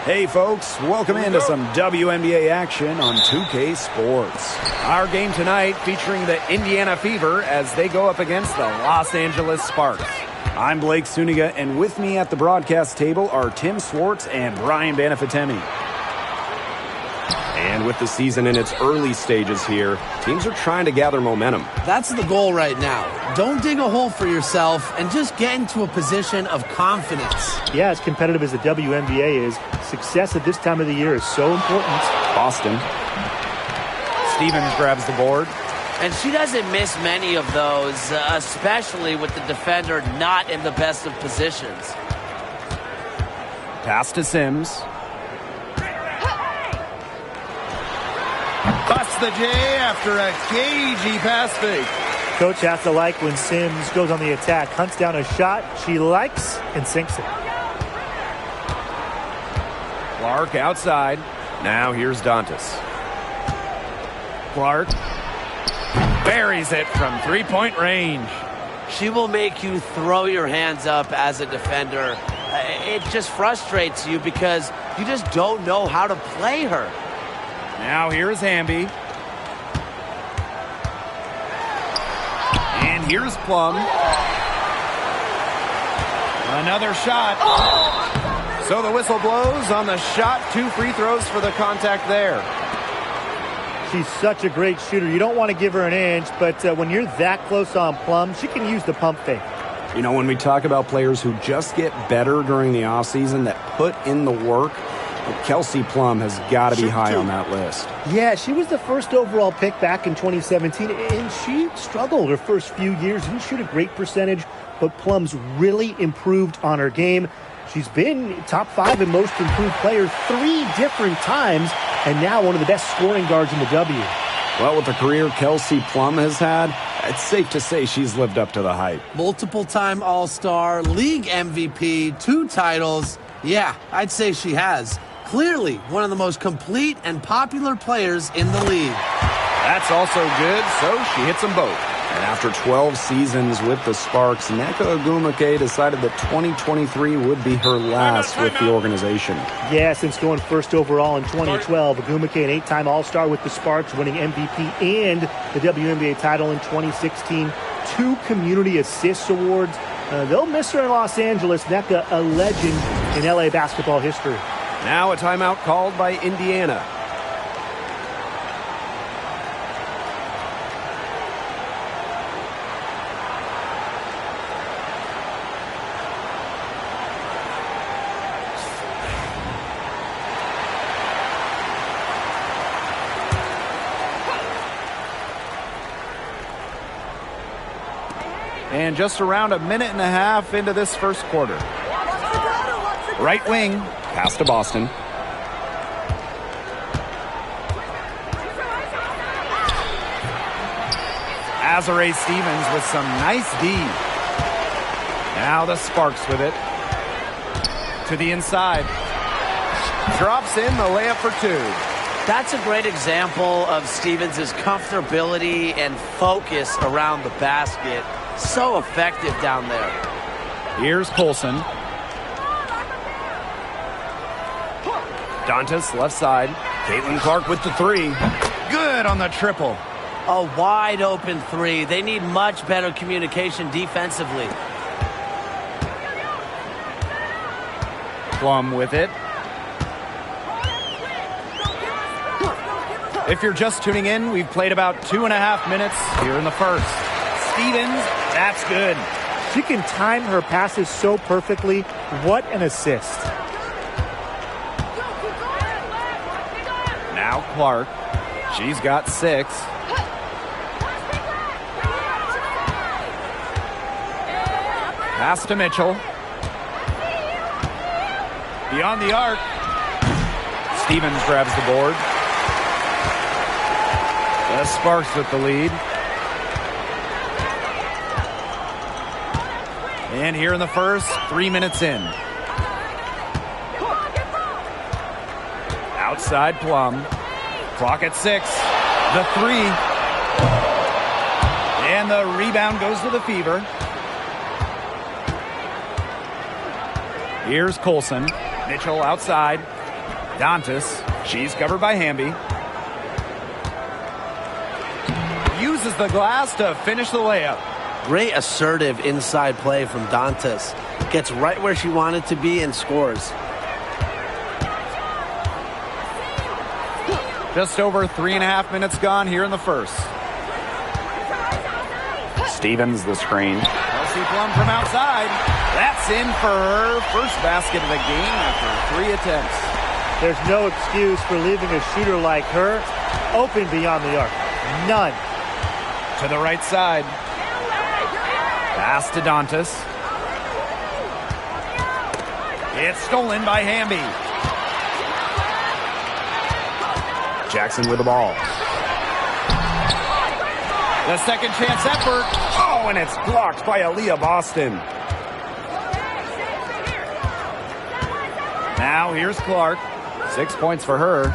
Hey folks, welcome into some WNBA action on 2K Sports. Our game tonight featuring the Indiana Fever as they go up against the Los Angeles Sparks. I'm Blake Suniga, and with me at the broadcast table are Tim Swartz and Brian Banafitemi. And with the season in its early stages here, teams are trying to gather momentum. That's the goal right now. Don't dig a hole for yourself and just get into a position of confidence. Yeah, as competitive as the WNBA is, success at this time of the year is so important. Boston. Stevens grabs the board. And she doesn't miss many of those, especially with the defender not in the best of positions. Pass to Sims. Busts the J after a cagey pass fake. Coach has to like when Sims goes on the attack, hunts down a shot she likes, and sinks it. Clark outside. Now here's Dantas. Clark buries it from three-point range. She will make you throw your hands up as a defender. It just frustrates you because you just don't know how to play her. Now here's Hamby. And here's Plum. Another shot. So the whistle blows on the shot. 2 free throws for the contact there. She's such a great shooter. You don't want to give her an inch, but when you're that close on Plum, she can use the pump fake. You know, when we talk about players who just get better during the offseason, that put in the work, Kelsey Plum has got to be high on that list. Yeah, she was the first overall pick back in 2017, and she struggled her first few years. Didn't shoot a great percentage, but Plum's really improved on her game. She's been top 5 in most improved players 3 different times, and now one of the best scoring guards in the W. Well, with the career Kelsey Plum has had, it's safe to say she's lived up to the hype. Multiple-time All-Star, league MVP, 2 titles. Yeah, I'd say she has. Clearly one of the most complete and popular players in the league. That's also good, so she hits them both. And after 12 seasons with the Sparks, Nneka Ogwumike decided that 2023 would be her last with the organization. Yeah, since going first overall in 2012, Ogwumike, an 8-time All-Star with the Sparks, winning MVP and the WNBA title in 2016, 2 Community Assists Awards. They'll miss her in Los Angeles. Nneka, a legend in LA basketball history. Now a timeout called by Indiana. And just around a minute and a half into this first quarter. Right wing, pass to Boston. Azurá Stevens with some nice D. Now the Sparks with it. To the inside. Drops in the layup for 2. That's a great example of Stevens' comfortability and focus around the basket. So effective down there. Here's Colson. Dantas left side. Caitlin Clark with the 3. Good on the triple. A wide open 3. They need much better communication defensively. Plum with it. If you're just tuning in, we've played about 2.5 minutes here in the first. Stevens, that's good. She can time her passes so perfectly. What an assist. Now Clark. She's got 6. Pass to Mitchell. Beyond the arc. Stevens grabs the board. The Sparks with the lead. And here in the first, 3 minutes in. Outside Plum. Clock at 6. The 3. And the rebound goes to the Fever. Here's Colson. Mitchell outside. Dantas, she's covered by Hamby. Uses the glass to finish the layup. Great assertive inside play from Dantas. Gets right where she wanted to be and scores. Just over 3.5 minutes gone here in the first. Stevens the screen. Kelsey Plum from outside. That's in for her first basket of the game after 3 attempts. There's no excuse for leaving a shooter like her open beyond the arc. None. To the right side. Pass to Dantas. It's stolen by Hamby. Jackson with the ball. The second chance effort. Oh, and it's blocked by Aaliyah Boston. Now here's Clark. 6 points for her.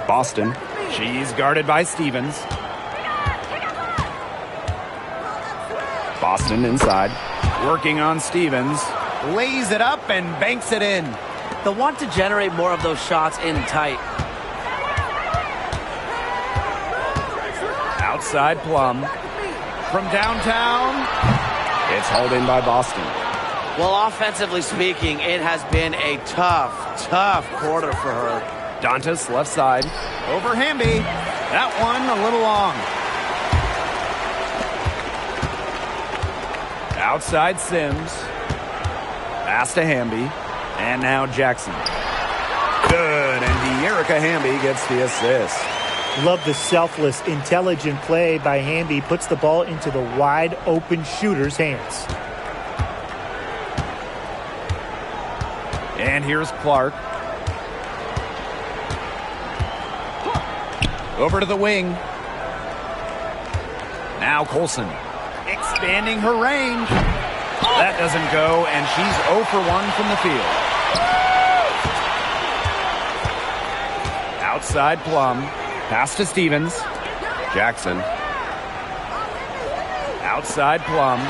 Boston. She's guarded by Stevens. Boston inside. Working on Stevens. Lays it up and banks it in. They'll want to generate more of those shots in tight. Outside Plum. From downtown. It's hauled in by Boston. Well, offensively speaking, it has been a tough quarter for her. Dantas left side. Over Hamby. That one a little long. Outside Sims. Pass to Hamby. And now Jackson. Good. And De'Erica Hamby gets the assist. Love the selfless, intelligent play by Hamby. Puts the ball into the wide open shooter's hands. And here's Clark. Over to the wing. Now Colson. Expanding her range. That doesn't go, and she's 0 for 1 from the field. Outside Plum. Pass to Stevens. Jackson. Outside Plum.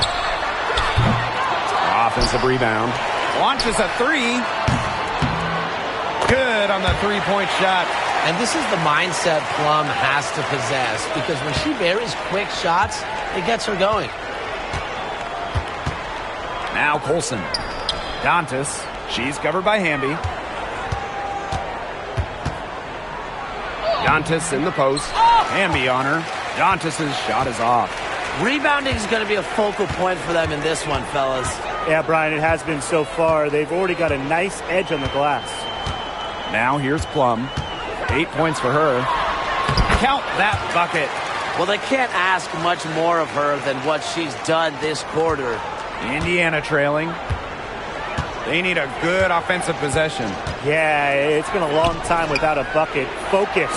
Offensive rebound. Launches a 3. Good on the three-point shot. And this is the mindset Plum has to possess, because when she buries quick shots, it gets her going. Now Colson. Dantas. She's covered by Hamby. Dantas in the post. Hamby on her. Dantas' shot is off. Rebounding is going to be a focal point for them in this one, fellas. Yeah, Brian, it has been so far. They've already got a nice edge on the glass. Now here's Plum. 8 points for her. Count that bucket. Well, they can't ask much more of her than what she's done this quarter. Indiana trailing. They need a good offensive possession. Yeah, it's been a long time without a bucket. Focus.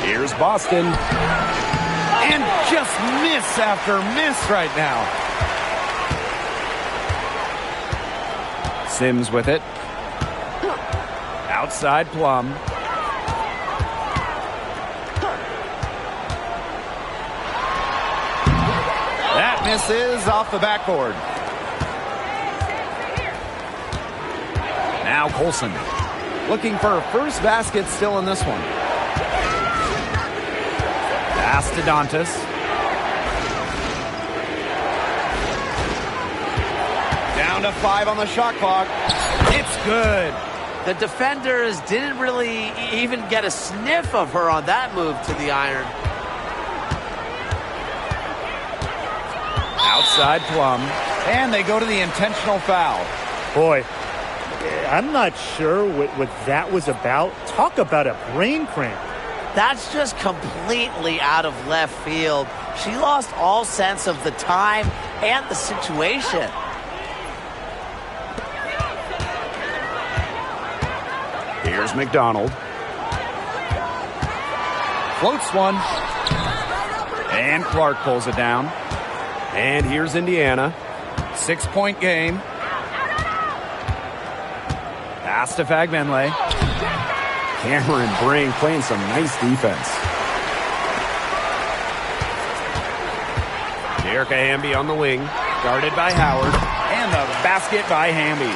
Here's Boston. And just miss after miss right now. Sims with it. Outside Plum. That misses off the backboard. Now Colson. Looking for a first basket still in this one. Pass to Dantas. Down to 5 on the shot clock. It's good. The defenders didn't really even get a sniff of her on that move to the iron. Outside Plum. And they go to the intentional foul. Boy, I'm not sure what that was about. Talk about a brain cramp. That's just completely out of left field. She lost all sense of the time and the situation. Here's McDonald. Floats one. And Clark pulls it down. And here's Indiana. 6-point game. Pass to Fagbenle. Cameron Brink playing some nice defense. De'Erica Hamby on the wing. Guarded by Howard. And the basket by Hamby.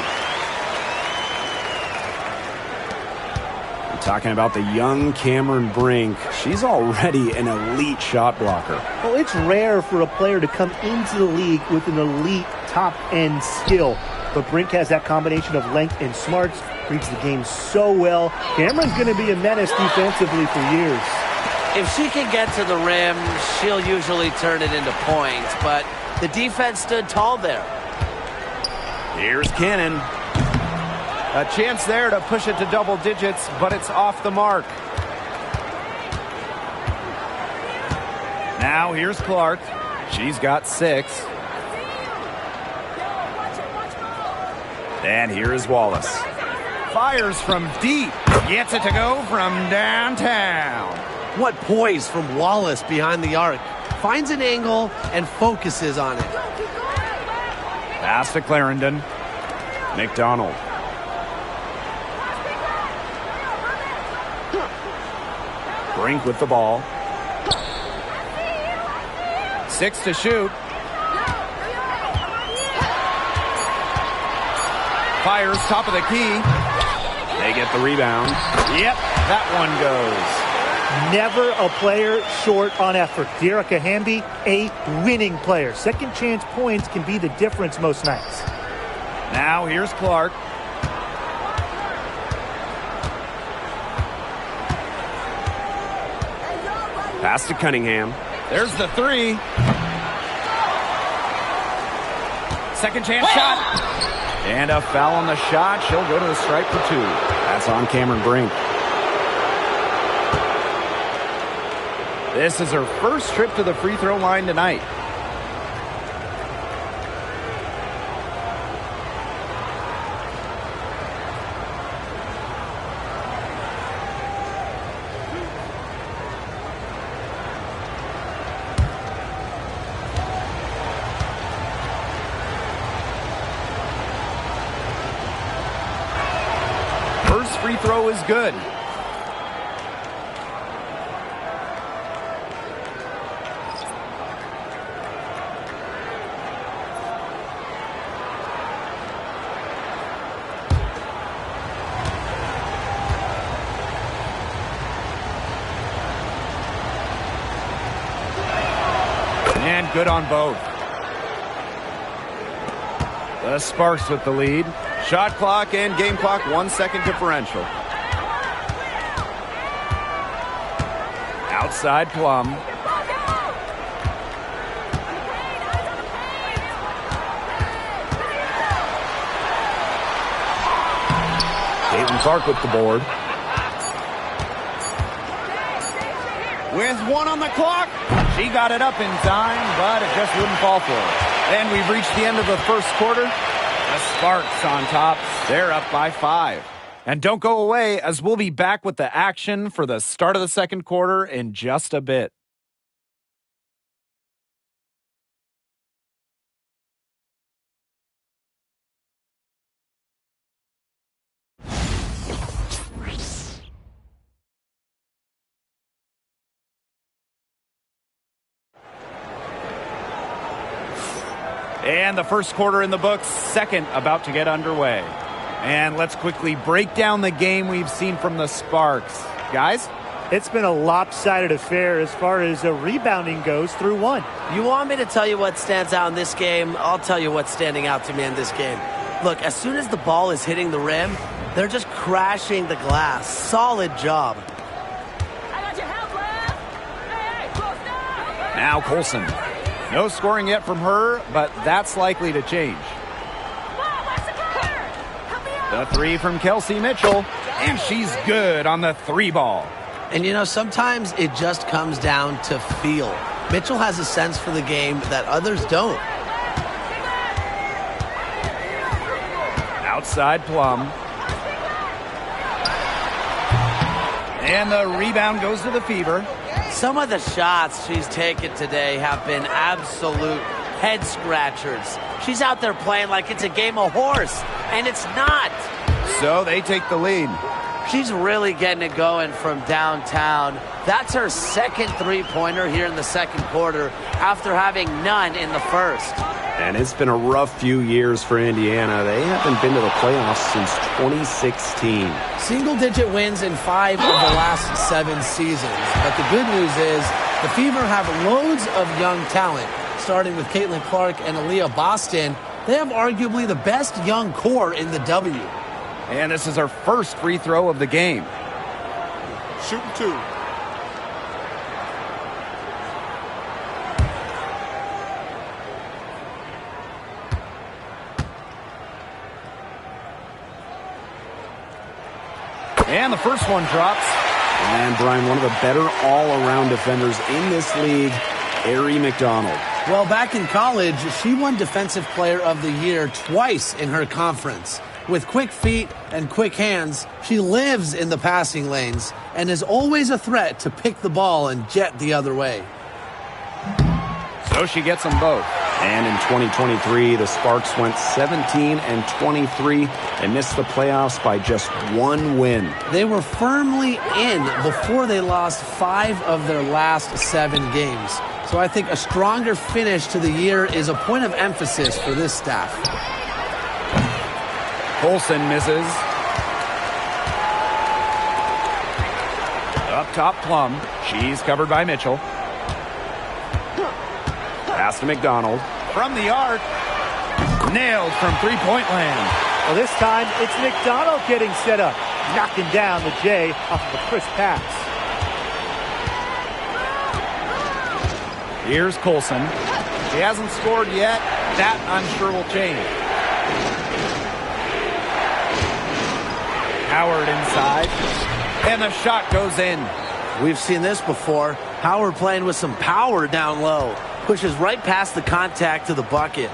Talking about the young Cameron Brink, she's already an elite shot blocker. Well, it's rare for a player to come into the league with an elite top-end skill. But Brink has that combination of length and smarts, reads the game so well. Cameron's going to be a menace defensively for years. If she can get to the rim, she'll usually turn it into points, but the defense stood tall there. Here's Cannon. A chance there to push it to double digits, but it's off the mark. Now here's Clark. She's got 6. And here is Wallace. Fires from deep. Gets it to go from downtown. What poise from Wallace behind the arc. Finds an angle and focuses on it. Pass to Clarendon. McDonald. Brink with the ball. 6 to shoot. Fires top of the key. They get the rebound. Yep, that one goes. Never a player short on effort. Dearica Hamby, a winning player. Second chance points can be the difference most nights. Now here's Clark. Pass to Cunningham. There's the 3. Second chance shot. And a foul on the shot. She'll go to the stripe for 2. That's on Cameron Brink. This is her first trip to the free throw line tonight. First free throw is good. And good on both. The Sparks with the lead. Shot clock and game clock 1 second differential. Outside Plum. Caitlin Clark with the board. With 1 on the clock. She got it up in time, but it just wouldn't fall for her. And we've reached the end of the first quarter. The Sparks on top. They're up by 5. And don't go away, as we'll be back with the action for the start of the second quarter in just a bit. And the first quarter in the books, second about to get underway. And let's quickly break down the game we've seen from the Sparks. Guys? It's been a lopsided affair as far as rebounding goes through 1. You want me to tell you what stands out in this game? I'll tell you what's standing out to me in this game. Look, as soon as the ball is hitting the rim, they're just crashing the glass. Solid job. Now Colson. No scoring yet from her, but that's likely to change. The 3 from Kelsey Mitchell, and she's good on the 3 ball. And you know, sometimes it just comes down to feel. Mitchell has a sense for the game that others don't. Outside Plum. And the rebound goes to the Fever. Some of the shots she's taken today have been absolute head scratchers. She's out there playing like it's a game of horse, and it's not. So they take the lead. She's really getting it going from downtown. That's her second three-pointer here in the second quarter after having none in the first. And it's been a rough few years for Indiana. They haven't been to the playoffs since 2016. Single-digit wins in 5 of the last 7 seasons. But the good news is the Fever have loads of young talent. Starting with Caitlin Clark and Aaliyah Boston, they have arguably the best young core in the W. And this is our first free throw of the game. Shooting 2. And the first one drops. And Brian, one of the better all-around defenders in this league, Aari McDonald. Well, back in college, she won Defensive Player of the Year twice in her conference. With quick feet and quick hands, she lives in the passing lanes and is always a threat to pick the ball and jet the other way. So she gets them both. And in 2023, the Sparks went 17-23 and missed the playoffs by just 1 win. They were firmly in before they lost 5 of their last 7 games. So I think a stronger finish to the year is a point of emphasis for this staff. Colson misses. Up top, Plum. She's covered by Mitchell. Pass to McDonald. From the arc. Nailed from three-point land. Well, this time it's McDonald getting set up, knocking down the J off of a crisp pass. Here's Colson. She hasn't scored yet. That, I'm sure, will change. Howard inside. And the shot goes in. We've seen this before. Howard playing with some power down low. Pushes right past the contact to the bucket.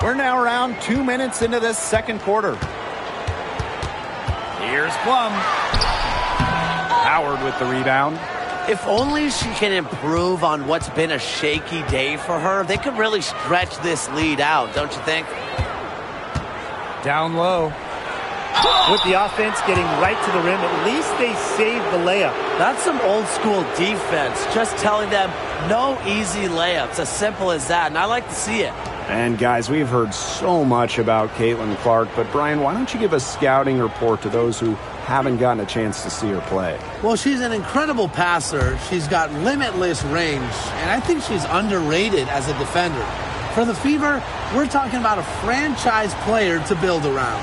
We're now around 2 minutes into this second quarter. Here's Plum. Howard with the rebound. If only she can improve on what's been a shaky day for her, they could really stretch this lead out, don't you think? Down low. With the offense getting right to the rim, at least they saved the layup. That's some old school defense, just telling them no easy layups, as simple as that, and I like to see it. And guys, we've heard so much about Caitlin Clark, but Brian, why don't you give a scouting report to those who haven't gotten a chance to see her play? Well, she's an incredible passer. She's got limitless range, and I think she's underrated as a defender. For the Fever, we're talking about a franchise player to build around.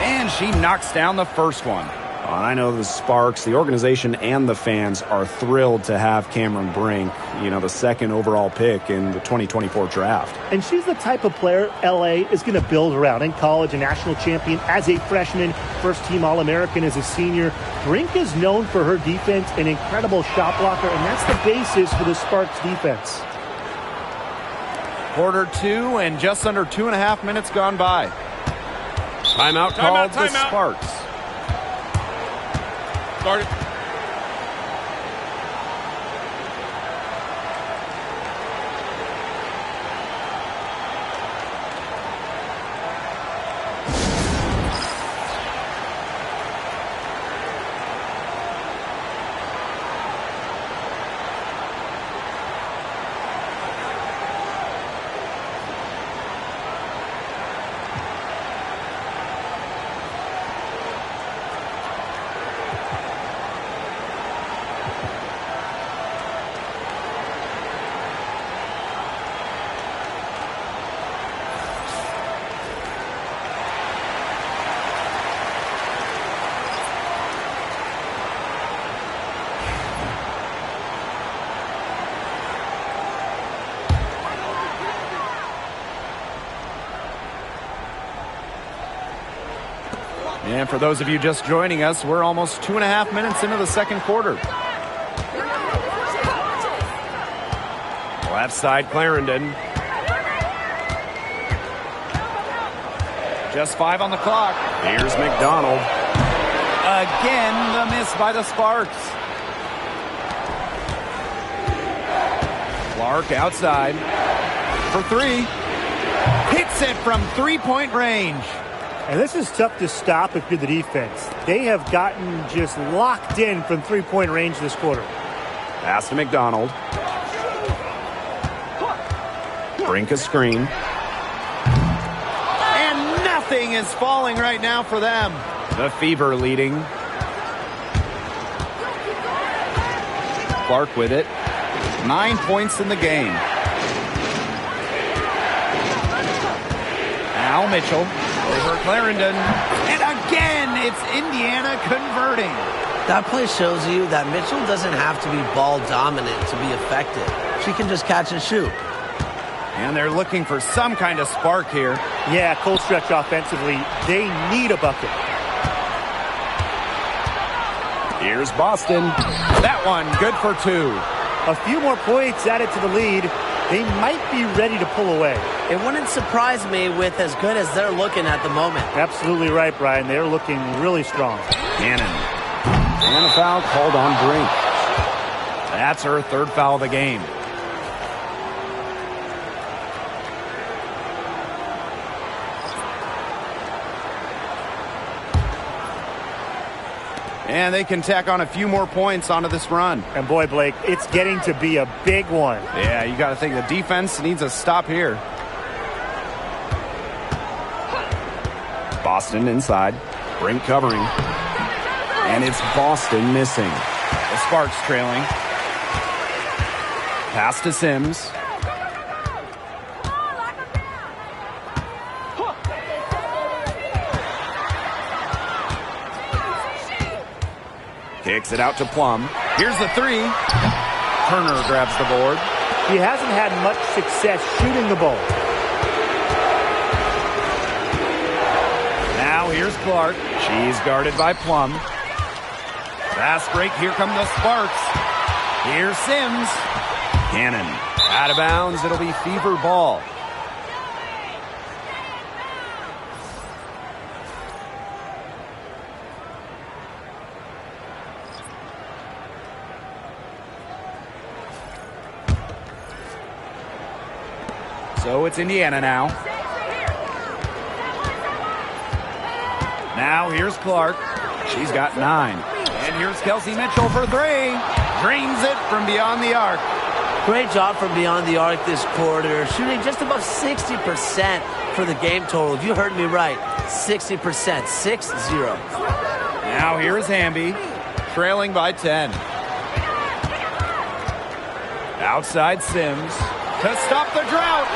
And she knocks down the first one. I know the Sparks, the organization, and the fans are thrilled to have Cameron Brink, the second overall pick in the 2024 draft. And she's the type of player LA is going to build around. In college, a national champion as a freshman, first-team All-American as a senior. Brink is known for her defense, an incredible shot blocker, and that's the basis for the Sparks defense. Quarter 2 and just under 2.5 minutes gone by. Timeout called the Sparks. Start it. And for those of you just joining us, we're almost 2.5 minutes into the second quarter. Left side, Clarendon. Just 5 on the clock. Here's McDonald. Again, the miss by the Sparks. Clark outside for 3. Hits it from three-point range. And this is tough to stop if you're the defense. They have gotten just locked in from three-point range this quarter. Pass to McDonald. Brink a screen. And nothing is falling right now for them. The Fever leading. Clark with it. 9 points in the game. Al Mitchell over Clarendon. And again, it's Indiana converting. That play shows you that Mitchell doesn't have to be ball dominant to be effective. She can just catch and shoot. And they're looking for some kind of spark here. Yeah, cold stretch offensively. They need a bucket. Here's Boston. That one, good for 2. A few more points added to the lead. They might be ready to pull away. It wouldn't surprise me with as good as they're looking at the moment. Absolutely right, Brian. They're looking really strong. Cannon. And a foul called on Brink. That's her 3rd foul of the game. And they can tack on a few more points onto this run. And boy, Blake, it's getting to be a big one. Yeah, you got to think the defense needs a stop here. Boston inside. Brink covering. And it's Boston missing. The Sparks trailing. Pass to Sims. Kicks it out to Plum. Here's the 3. Turner grabs the board. He hasn't had much success shooting the ball. Now here's Clark. She's guarded by Plum. Fast break. Here come the Sparks. Here's Sims. Cannon. Out of bounds. It'll be Fever ball. So it's Indiana now. Now here's Clark. She's got 9. And here's Kelsey Mitchell for 3. Drains it from beyond the arc. Great job from beyond the arc this quarter. Shooting just above 60% for the game total. You heard me right. 60%. 6-0. Now here's Hamby. Trailing by 10. Outside Sims. To stop the drought.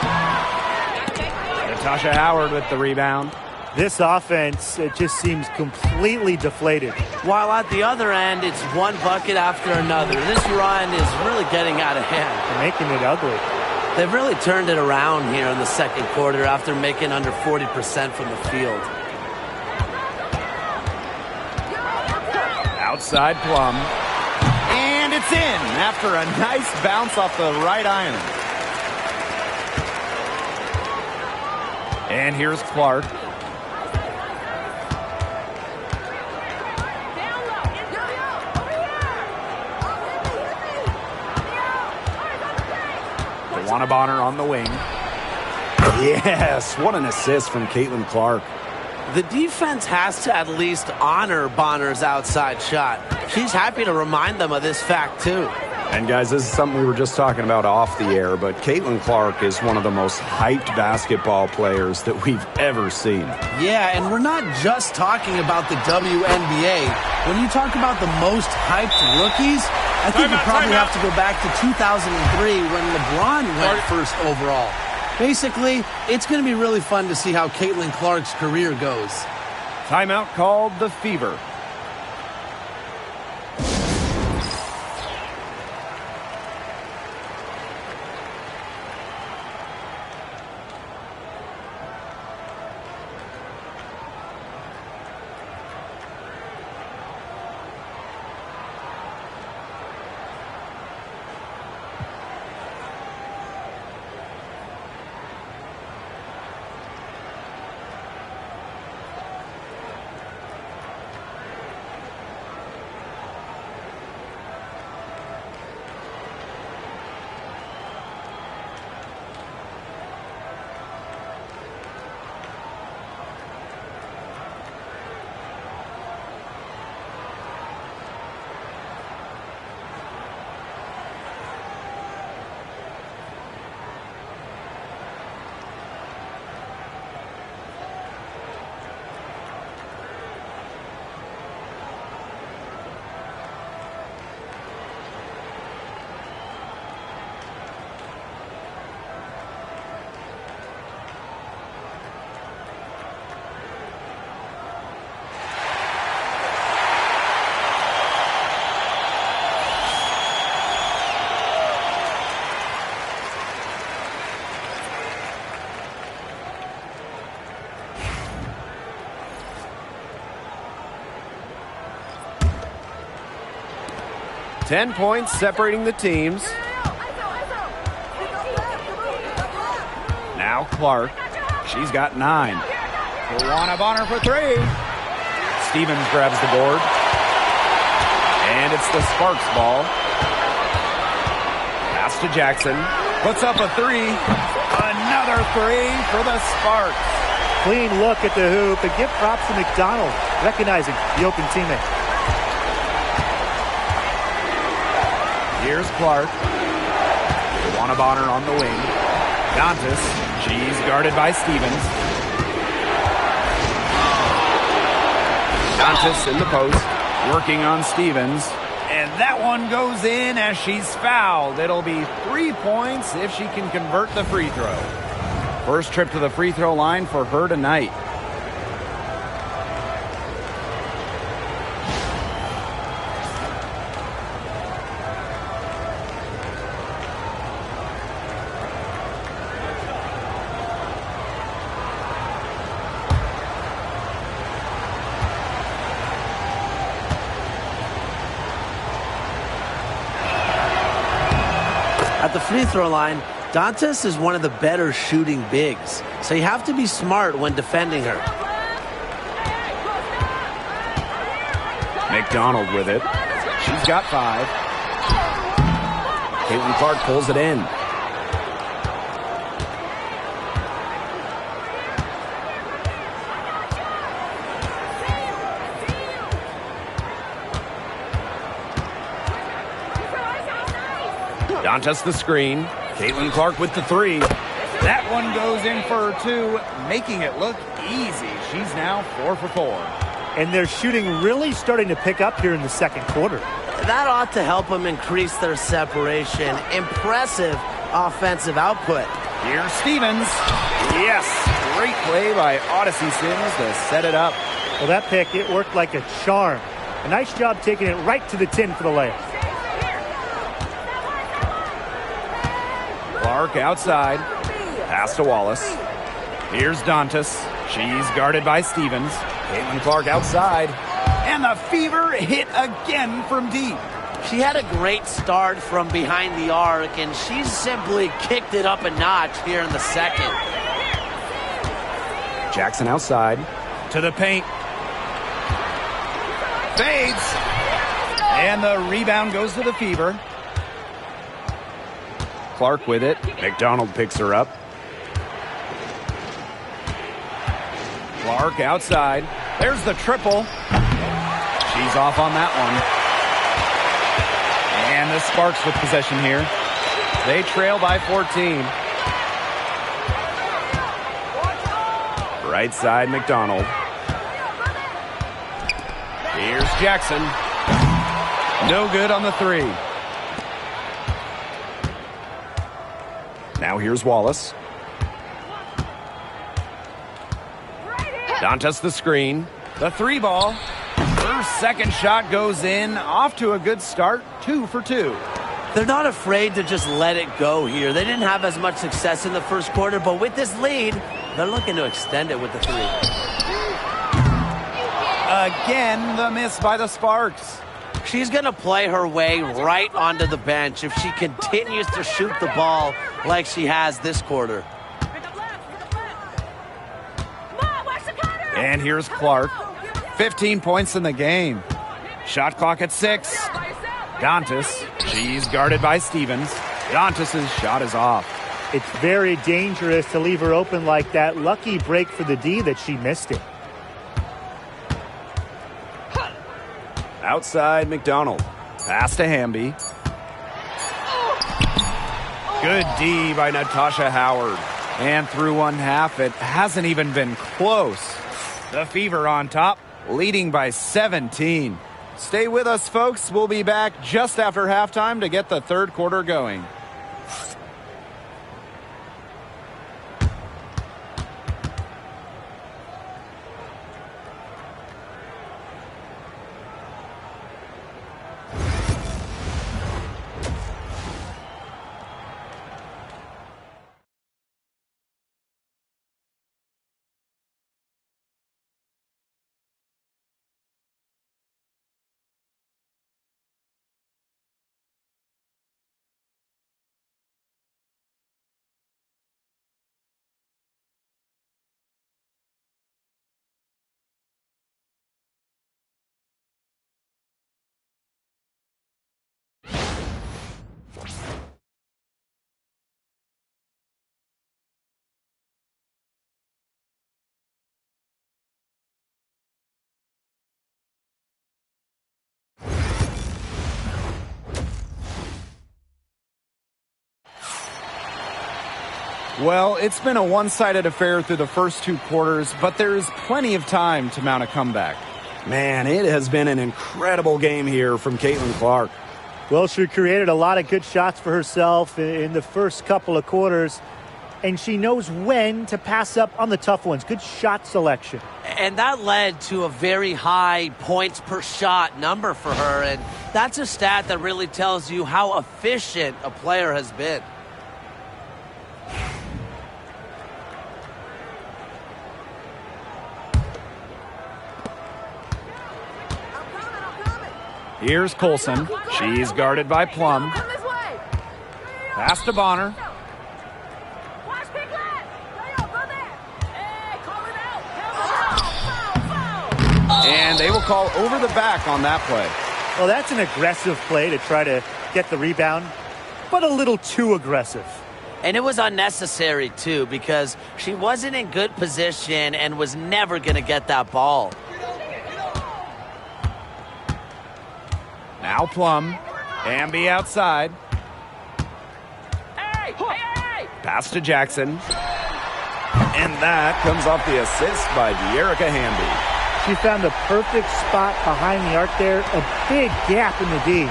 Natasha Howard with the rebound. This offense, it just seems completely deflated. While at the other end, it's one bucket after another. This run is really getting out of hand. They're making it ugly. They've really turned it around here in the second quarter after making under 40% from the field. Outside Plum. And it's in after a nice bounce off the right iron. And here's Clark. Dewana Bonner on the wing. Yes, what an assist from Caitlin Clark. The defense has to at least honor Bonner's outside shot. She's happy to remind them of this fact, too. And guys, this is something we were just talking about off the air, but Caitlin Clark is one of the most hyped basketball players that we've ever seen. Yeah, and we're not just talking about the WNBA. When you talk about the most hyped rookies, I think you probably have to go back to 2003 when LeBron went first overall. Basically, it's going to be really fun to see how Caitlin Clark's career goes. Timeout called the Fever. 10 points separating the teams. Now Clark. She's got 9. Luana Bonner for 3. Stevens grabs the board. And it's the Sparks ball. Pass to Jackson. Puts up a 3. Another 3 for the Sparks. Clean look at the hoop, and give props to McDonald, recognizing the open teammate. Here's Clark. Luana Bonner on the wing. Dantas. She's guarded by Stevens. Dantas in the post. Working on Stevens. And that one goes in as she's fouled. It'll be 3 points if she can convert the free throw. First trip to the free throw line for her tonight. At the free throw line, Dantas is one of the better shooting bigs, so you have to be smart when defending her. McDonald with it. She's got 5. Caitlin Clark pulls it in. Dantas the screen. Caitlin Clark with the 3. That one goes in for 2, making it look easy. She's now 4 for 4. And their shooting really starting to pick up here in the second quarter. That ought to help them increase their separation. Impressive offensive output. Here's Stevens. Yes, great play by Odyssey Sims to set it up. Well, that pick, it worked like a charm. A nice job taking it right to the tin for the layup. Clark outside. Pass to Wallace. Here's Dantas. She's guarded by Stevens. Caitlin Clark outside. And the Fever hit again from deep. She had a great start from behind the arc, and she's simply kicked it up a notch here in the second. Jackson outside. To the paint. Fades. And the rebound goes to the Fever. Clark with it. McDonald picks her up. Clark outside. There's the triple. She's off on that one. And the Sparks with possession here. They trail by 14. Right side, McDonald. Here's Jackson. No good on the 3. Now here's Wallace. Dantas the screen. The 3 ball. Her second shot goes in. Off to a good start. 2 for 2. They're not afraid to just let it go here. They didn't have as much success in the first quarter, but with this lead, they're looking to extend it with the 3. Again, the miss by the Sparks. She's going to play her way right onto the bench if she continues to shoot the ball like she has this quarter. And here's Clark. 15 points in the game. Shot clock at 6. Dantas. She's guarded by Stevens. Dantas' shot is off. It's very dangerous to leave her open like that. Lucky break for the D that she missed it. Outside McDonald. Pass to Hamby. Good D by Natasha Howard. And through one half, it hasn't even been close. The Fever on top, leading by 17. Stay with us, folks. We'll be back just after halftime to get the third quarter going. Well, it's been a one-sided affair through the first 2 quarters, but there is plenty of time to mount a comeback. Man, it has been an incredible game here from Caitlin Clark. Well, she created a lot of good shots for herself in the first couple of quarters, and she knows when to pass up on the tough ones. Good shot selection. And that led to a very high points per shot number for her, and that's a stat that really tells you how efficient a player has been. Here's Colson. She's guarded by Plum. Pass to Bonner. And they will call over the back on that play. Well, that's an aggressive play to try to get the rebound, but a little too aggressive. And it was unnecessary, too, because she wasn't in good position and was never going to get that ball. Now Plum. Hamby outside. Pass to Jackson. And that comes off the assist by De'Erica Hamby. She found the perfect spot behind the arc there, a big gap in the D.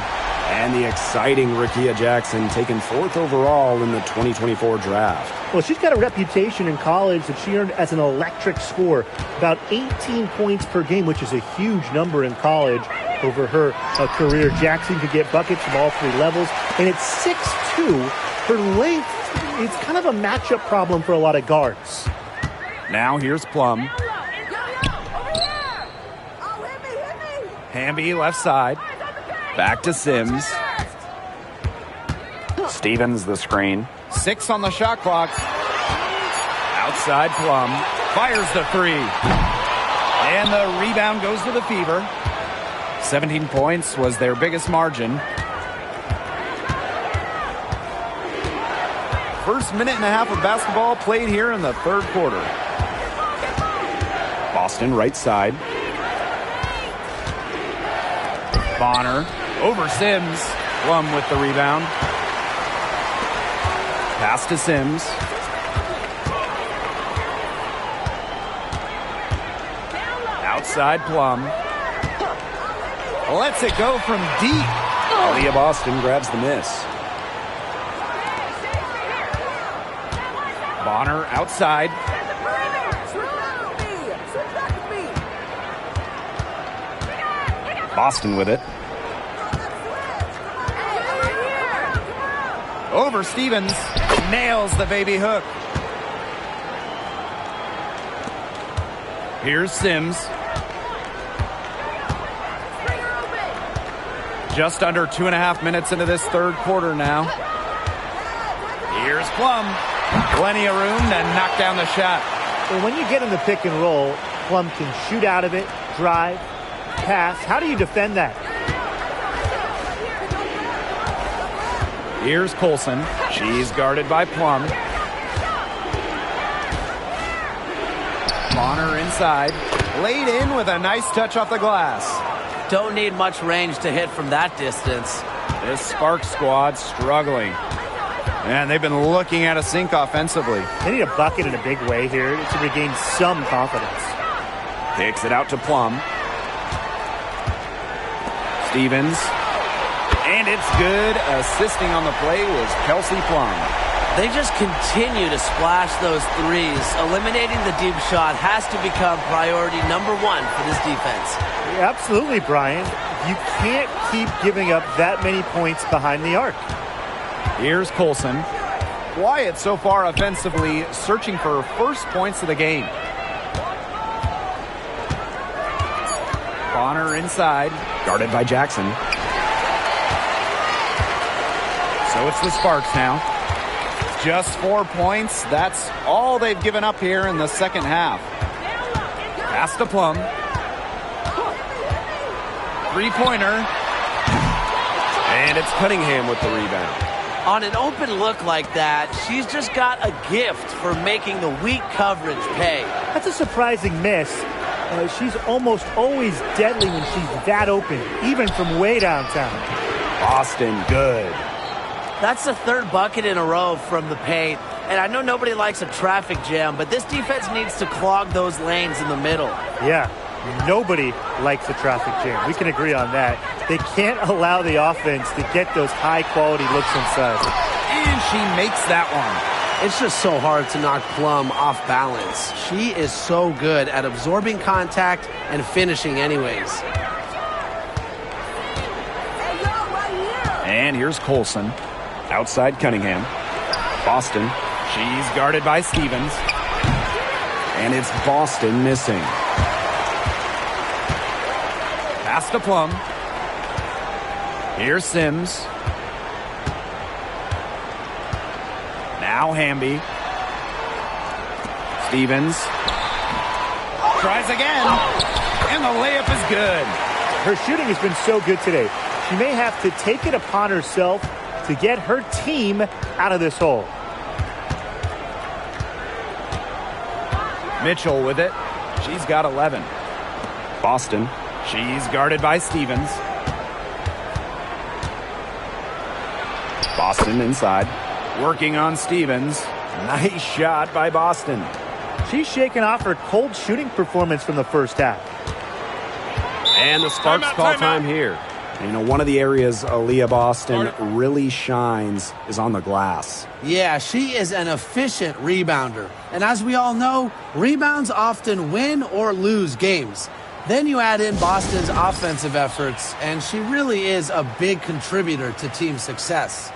And the exciting Rickea Jackson taken 4th overall in the 2024 draft. Well, she's got a reputation in college that she earned as an electric scorer, about 18 points per game, which is a huge number in college over her career. Jackson could get buckets from all 3 levels, and at 6'2", her length, it's kind of a matchup problem for a lot of guards. Now here's Plum. Hamby left side. Back to Sims. Stevens the screen. 6 on the shot clock. Outside Plum. Fires the 3. And the rebound goes to the Fever. 17 points was their biggest margin. First minute and a half of basketball played here in the 3rd quarter. Boston right side. Bonner over Sims. Plum with the rebound. Pass to Sims. Outside Plum. Lets it go from deep. Aaliyah Boston grabs the miss. Bonner outside. Boston with it. Over Stevens. Nails the baby hook. Here's Sims. Just under 2.5 minutes into this 3rd quarter now. Here's Plum. Plenty of room to knock down the shot. Well, when you get in the pick and roll, Plum can shoot out of it, drive, pass. How do you defend that? Here's Colson. She's guarded by Plum. Bonner inside. Laid in with a nice touch off the glass. Don't need much range to hit from that distance. This Sparks squad struggling. And they've been looking at a sink offensively. They need a bucket in a big way here to regain some confidence. Kicks it out to Plum. Stevens. And it's good. Assisting on the play was Kelsey Plum. They just continue to splash those threes. Eliminating the deep shot has to become priority number 1 for this defense. Yeah, absolutely, Brian. You can't keep giving up that many points behind the arc. Here's Colson. Quiet so far offensively, searching for first points of the game. Bonner inside. Guarded by Jackson. So it's the Sparks now. Just 4 points. That's all they've given up here in the second half. Pass to Plum. 3-pointer. And it's Cunningham with the rebound. On an open look like that, she's just got a gift for making the weak coverage pay. That's a surprising miss. She's almost always deadly when she's that open, even from way downtown. Boston, good. That's the 3rd bucket in a row from the paint, And I know nobody likes a traffic jam, but this defense needs to clog those lanes in the middle. Yeah, nobody likes a traffic jam. We can agree on that. They can't allow the offense to get those high-quality looks inside. And she makes that one. It's just so hard to knock Plum off balance. She is so good at absorbing contact and finishing anyways. And here's Colson. Outside Cunningham. Boston. She's guarded by Stevens. And it's Boston missing. Pass to Plum. Here's Sims. Now Hamby. Stevens. Tries again. And the layup is good. Her shooting has been so good today. She may have to take it upon herself to get her team out of this hole. Mitchell with it. She's got 11. Boston. She's guarded by Stevens. Boston inside. Working on Stevens. Nice shot by Boston. She's shaken off her cold shooting performance from the first half. And the Sparks call time here. You know, one of the areas Aaliyah Boston really shines is on the glass. Yeah, she is an efficient rebounder. And as we all know, rebounds often win or lose games. Then you add in Boston's offensive efforts, and she really is a big contributor to team success.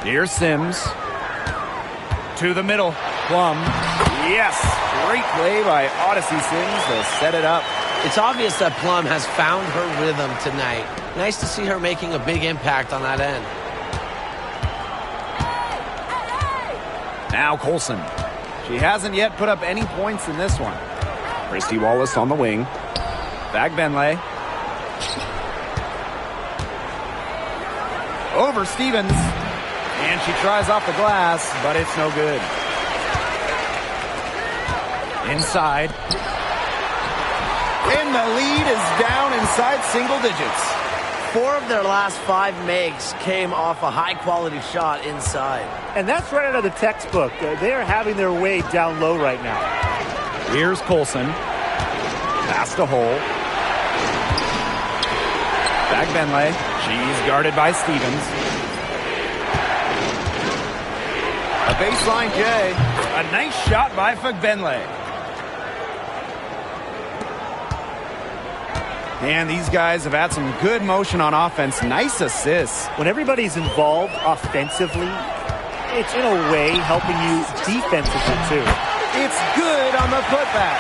Here's Sims. To the middle. Plum. Yes. Great play by Odyssey Sims to set it up. It's obvious that Plum has found her rhythm tonight. Nice to see her making a big impact on that end. Now Colson. She hasn't yet put up any points in this one. Christy Wallace on the wing. Back Benley. Over Stevens. And she tries off the glass, but it's no good. Inside. And the lead is down inside single digits. 4 of their last 5 makes came off a high-quality shot inside. And that's right out of the textbook. They are having their way down low right now. Here's Colson. Pass to Hole. Back Benley. She's guarded by Stevens. A baseline J. A nice shot by Fagbenle. And these guys have had some good motion on offense. Nice assists. When everybody's involved offensively, it's in a way helping you defensively too. It's good on the putback.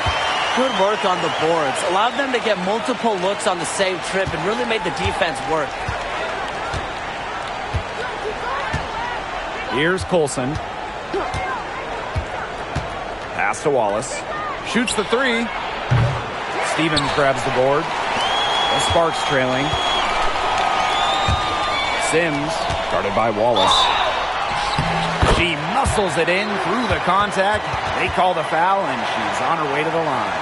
Good work on the boards. Allowed them to get multiple looks on the same trip and really made the defense work. Here's Colson. Pass to Wallace. Shoots the 3. Stevens grabs the board. The Sparks trailing. Sims, guarded by Wallace. She muscles it in through the contact. They call the foul, and she's on her way to the line.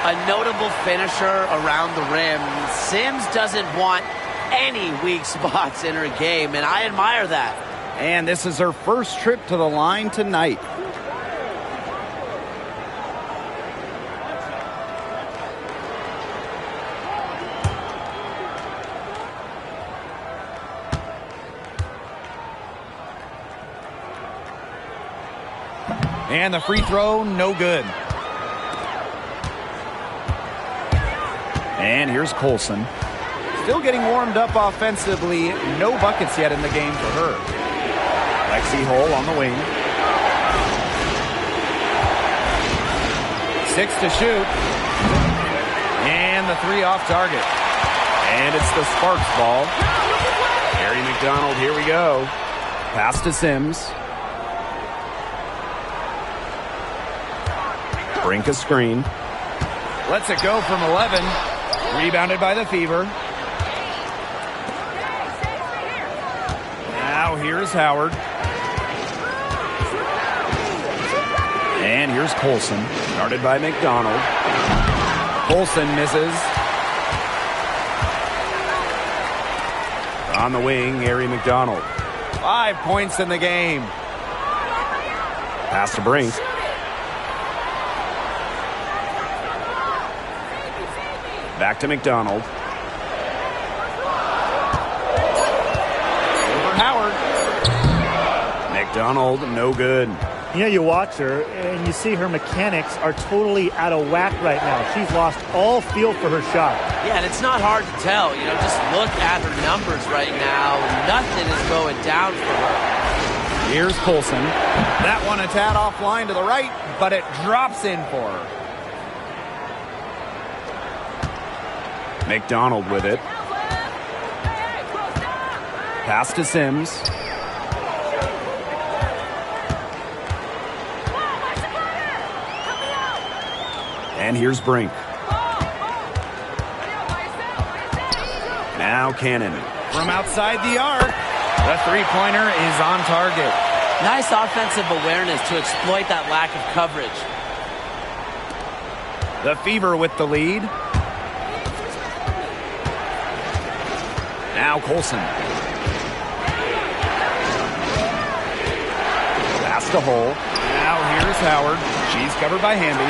A notable finisher around the rim. Sims doesn't want any weak spots in her game, and I admire that. And this is her first trip to the line tonight. And the free throw, no good. And here's Colson. Still getting warmed up offensively. No buckets yet in the game for her. Lexi Hull on the wing. 6 to shoot. And the 3 off target. And it's the Sparks ball. Harry McDonald, here we go. Pass to Sims. Brink a screen. Lets it go from 11. Rebounded by the Fever. Now here's Howard. And here's Colson. Guarded by McDonald. Colson misses. On the wing, Harry McDonald. 5 points in the game. Pass to Brink. Back to McDonald. Over Howard. McDonald, no good. You know, you watch her and you see her mechanics are totally out of whack right now. She's lost all feel for her shot. Yeah, and it's not hard to tell. You know, just look at her numbers right now. Nothing is going down for her. Here's Colson. That one a tad offline to the right, but it drops in for her. McDonald with it. Pass to Sims. And here's Brink. Now Cannon. From outside the arc. The three-pointer is on target. Nice offensive awareness to exploit that lack of coverage. The Fever with the lead. Now Colson. Pass to Hull. Now here's Howard. She's covered by Hamby.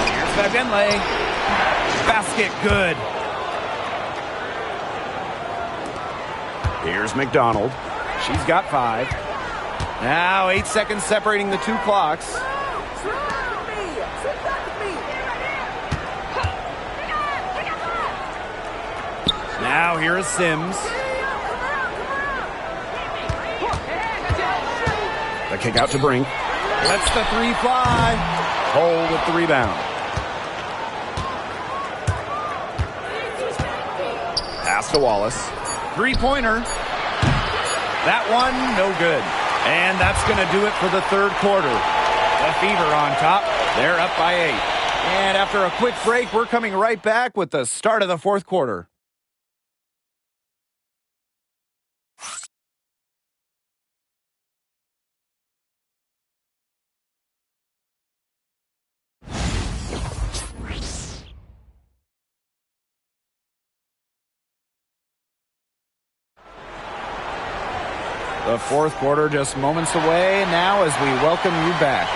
Here's Fagenle. Basket good. Here's McDonald. She's got 5. Now 8 seconds separating the 2 clocks. Now here is Sims. The kick out to Brink. Lets the 3 fly. Hull with the rebound. Pass to Wallace. 3-pointer. That one, no good. And that's going to do it for the third quarter. The Fever on top. They're up by 8. And after a quick break, we're coming right back with the start of the fourth quarter. The fourth quarter just moments away now as we welcome you back.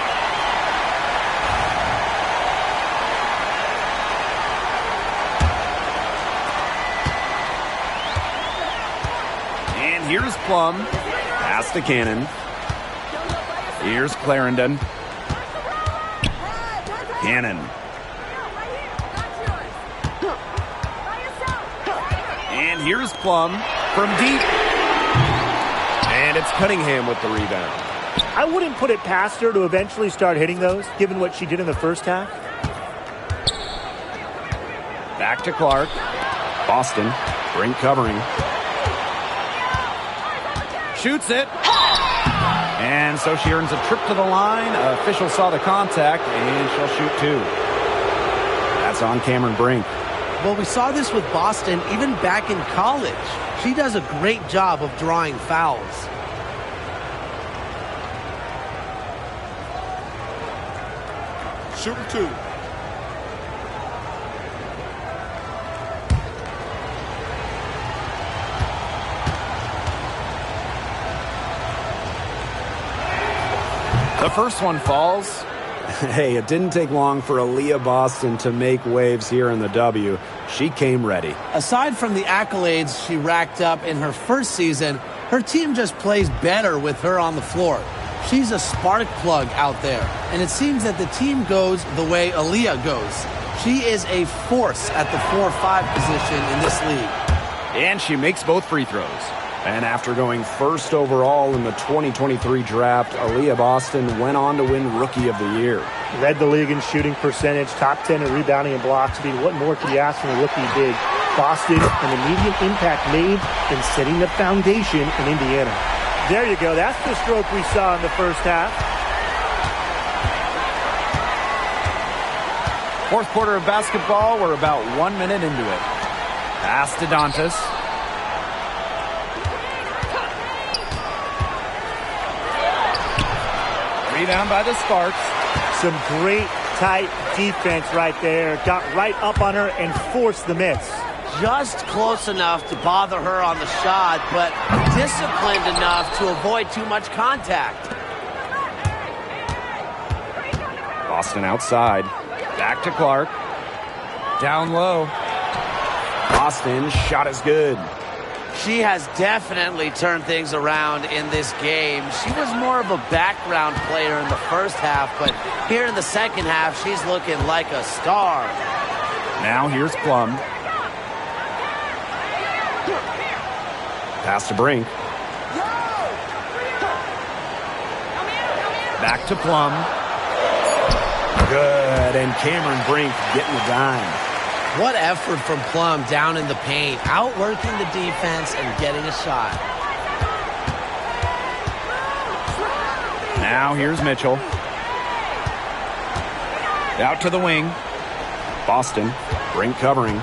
And here's Plum. Pass to Cannon. Here's Clarendon. Cannon. And here's Plum from deep. And it's Cunningham with the rebound. I wouldn't put it past her to eventually start hitting those, given what she did in the first half. Back to Clark. Boston. Brink covering. Shoots it. And so she earns a trip to the line. Official saw the contact, and she'll shoot 2. That's on Cameron Brink. Well, we saw this with Boston even back in college. She does a great job of drawing fouls. Shooting 2. first one falls. Hey, it didn't take long for Aaliyah Boston to make waves here in the W. She came ready. Aside from the accolades she racked up in her first season, her team just plays better with her on the floor. She's a spark plug out there, and it seems that the team goes the way Aaliyah goes. She is a force at the 4-5 position in this league. And she makes both free throws. And after going first overall in the 2023 draft, Aaliyah Boston went on to win Rookie of the Year. Led the league in shooting percentage, top 10 in rebounding and blocks. I mean, what more could you ask from a rookie big? Boston, an immediate impact made in setting the foundation in Indiana. There you go. That's the stroke we saw in the first half. Fourth quarter of basketball. We're about 1 minute into it. Pass to Dantas. Rebound by the Sparks. Some great tight defense right there. Got right up on her and forced the miss. Just close enough to bother her on the shot, but disciplined enough to avoid too much contact. Boston outside. Back to Clark. Down low. Boston shot is good. She has definitely turned things around in this game. She was more of a background player in the first half, but here in the second half, she's looking like a star. Now here's Plum. Pass to Brink. Back to Plum. Good, and Cameron Brink getting the dime. What effort from Plum down in the paint, outworking the defense and getting a shot. Now here's Mitchell. Out to the wing. Boston, Brink covering.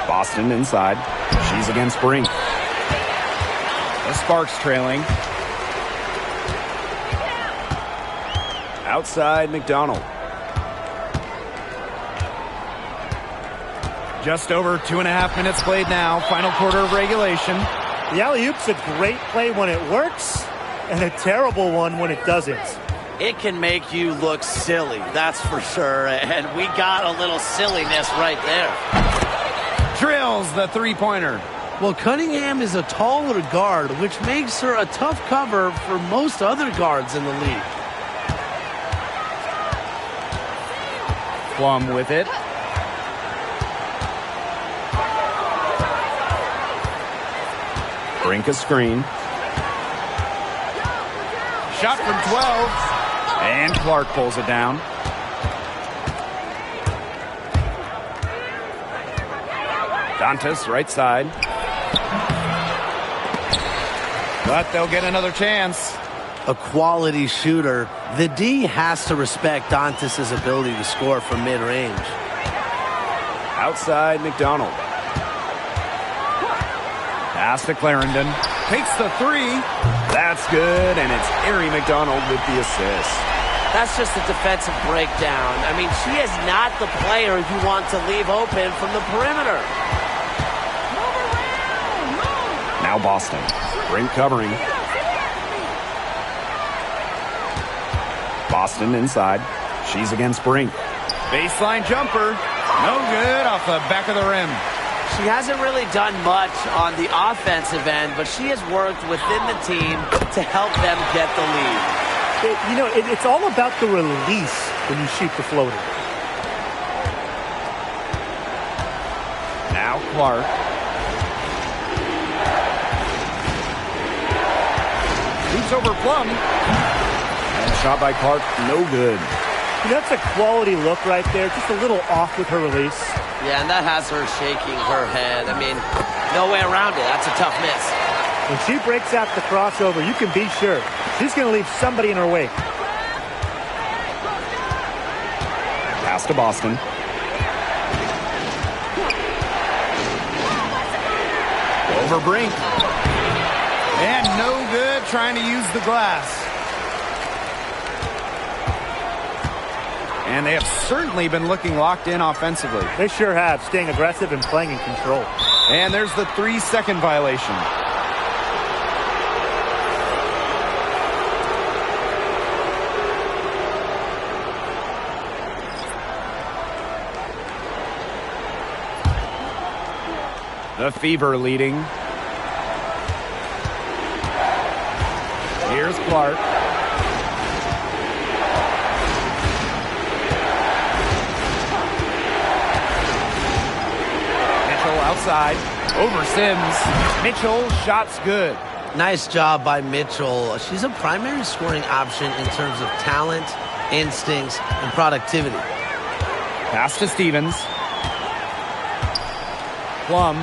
Boston inside. She's against Brink. The Sparks trailing. Outside McDonald. Just over 2.5 minutes played now. Final quarter of regulation. The alley-oop's a great play when it works and a terrible one when it doesn't. It can make you look silly, that's for sure. And we got a little silliness right there. Drills the three-pointer. Well, Cunningham is a taller guard, which makes her a tough cover for most other guards in the league. Plum with it. Brink a screen. Shot from 12. And Clark pulls it down. Dantas, right side. But they'll get another chance. A quality shooter. The D has to respect Dantas' ability to score from mid-range. Outside McDonald. Pass to Clarendon. Takes the three. That's good, and it's Ari McDonald with the assist. That's just a defensive breakdown. I mean, she is not the player you want to leave open from the perimeter. Now Boston. Brink covering. Boston inside. She's against Brink. Baseline jumper. No good off the back of the rim. She hasn't really done much on the offensive end, but she has worked within the team to help them get the lead. It's all about the release when you shoot the floater. Now Clark. Shoots over Plum. And shot by Clark, no good. That's a quality look right there. Just a little off with her release. Yeah, and that has her shaking her head. I mean, no way around it. That's a tough miss. When she breaks out the crossover, you can be sure she's going to leave somebody in her wake. Pass to Boston. Over Brink. And no good trying to use the glass. And they have certainly been looking locked in offensively. They sure have, staying aggressive and playing in control. And there's the 3-second violation. The Fever leading. Here's Clark. Mitchell outside. Over Sims. Mitchell, shot's good. Nice job by Mitchell. She's a primary scoring option in terms of talent, instincts, and productivity. Pass to Stevens. Plum.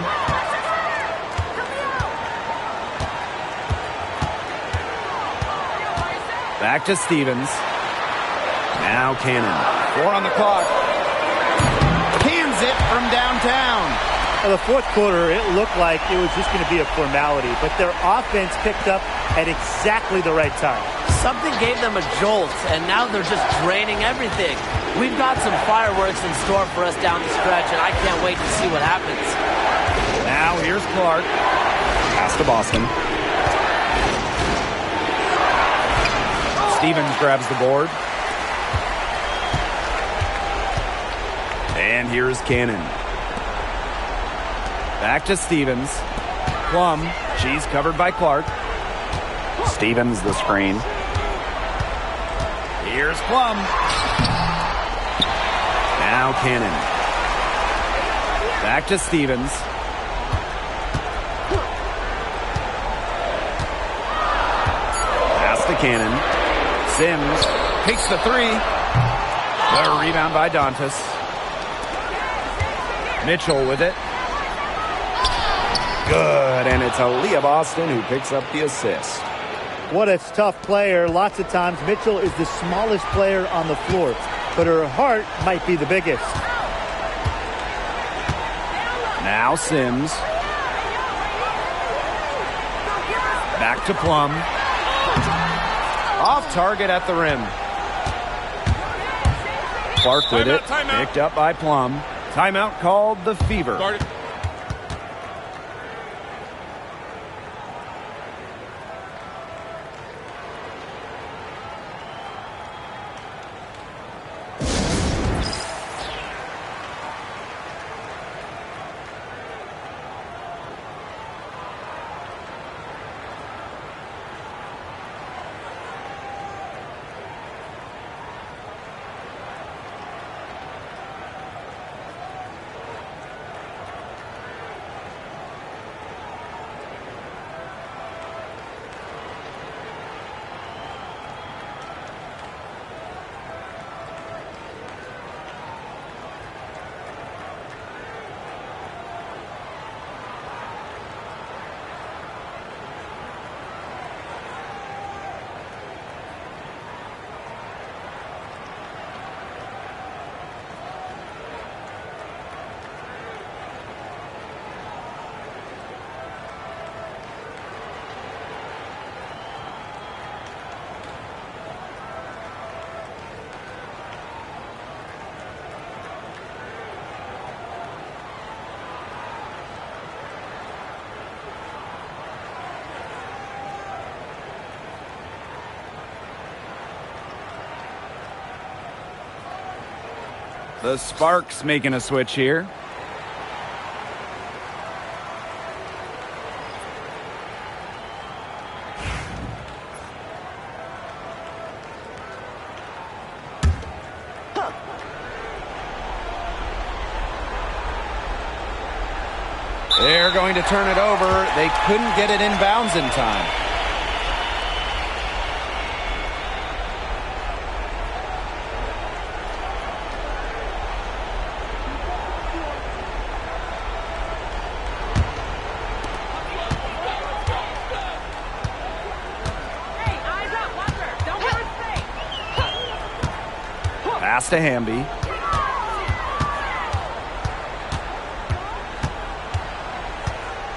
Back to Stevens. Now Cannon. 4 on the clock. Cans it from downtown. In the fourth quarter, it looked like it was just going to be a formality, but their offense picked up at exactly the right time. Something gave them a jolt, and now they're just draining everything. We've got some fireworks in store for us down the stretch, and I can't wait to see what happens. Now here's Clark. Pass to Boston. Stevens grabs the board. And here's Cannon. Back to Stevens. Plum. She's covered by Clark. Stevens the screen. Here's Plum. Now Cannon. Back to Stevens. Pass to Cannon. Sims takes the 3. The rebound by Dantas. Mitchell with it. Good, and it's Aaliyah Boston who picks up the assist. What a tough player. Lots of times, Mitchell is the smallest player on the floor, but her heart might be the biggest. Now Sims. Back to Plum. Off target at the rim. Clark with it. Picked up by Plum. Timeout called the Fever. Started. The Sparks making a switch here. They're going to turn it over. They couldn't get it in bounds in time. Pass to Hamby.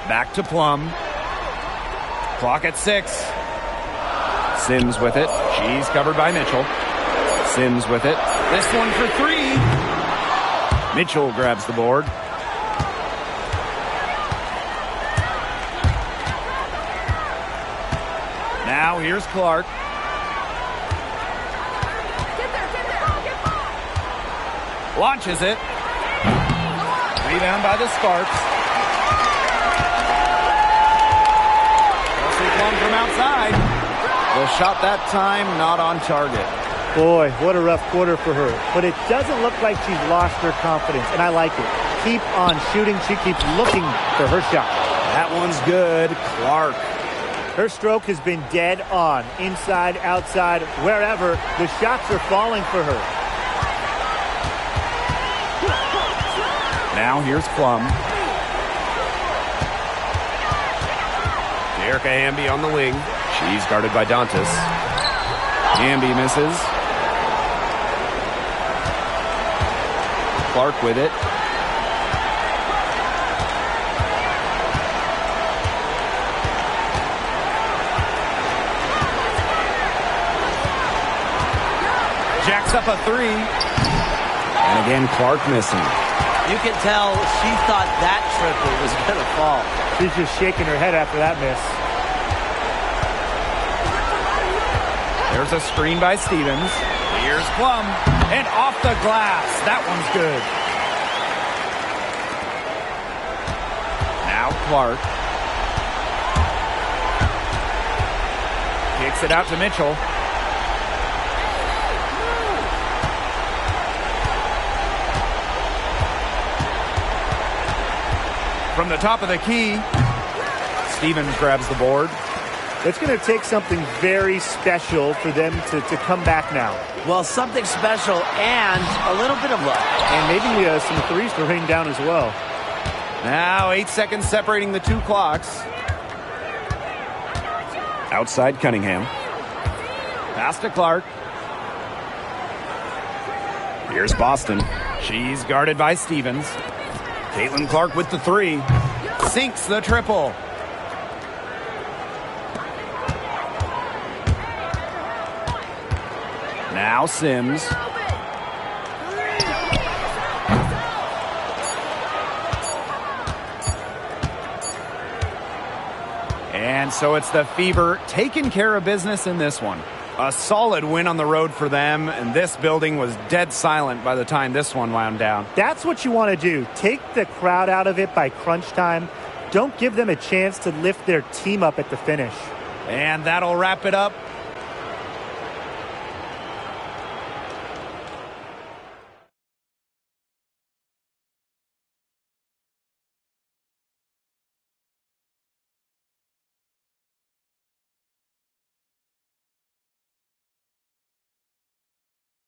Back to Plum. Clock at 6. Sims with it. She's covered by Mitchell. Sims with it. This one for 3. Mitchell grabs the board. Now here's Clark. Launches it. Rebound by the Sparks. Kingsley Plum from outside. The shot that time not on target. Boy, what a rough quarter for her. But it doesn't look like she's lost her confidence, and I like it. Keep on shooting. She keeps looking for her shot. That one's good. Clark. Her stroke has been dead on. Inside, outside, wherever. The shots are falling for her. Now here's Plum. Erica Hamby on the wing. She's guarded by Dantas. Hamby misses. Clark with it. Jacks up a three. And again, Clark missing. You can tell she thought that triple was going to fall. She's just shaking her head after that miss. There's a screen by Stevens. Here's Plum. And off the glass. That one's good. Now Clark. Kicks it out to Mitchell. From the top of the key, Stevens grabs the board. It's going to take something very special for them to come back now. Well, something special and a little bit of luck. And maybe some threes to rain down as well. Now 8 seconds separating the two clocks. Outside Cunningham. Pass to Clark. Here's Boston. She's guarded by Stevens. Caitlin Clark with the three. Sinks the triple. Now Sims. And so it's the Fever taking care of business in this one. A solid win on the road for them, and this building was dead silent by the time this one wound down. That's what you want to do. Take the crowd out of it by crunch time. Don't give them a chance to lift their team up at the finish. And that'll wrap it up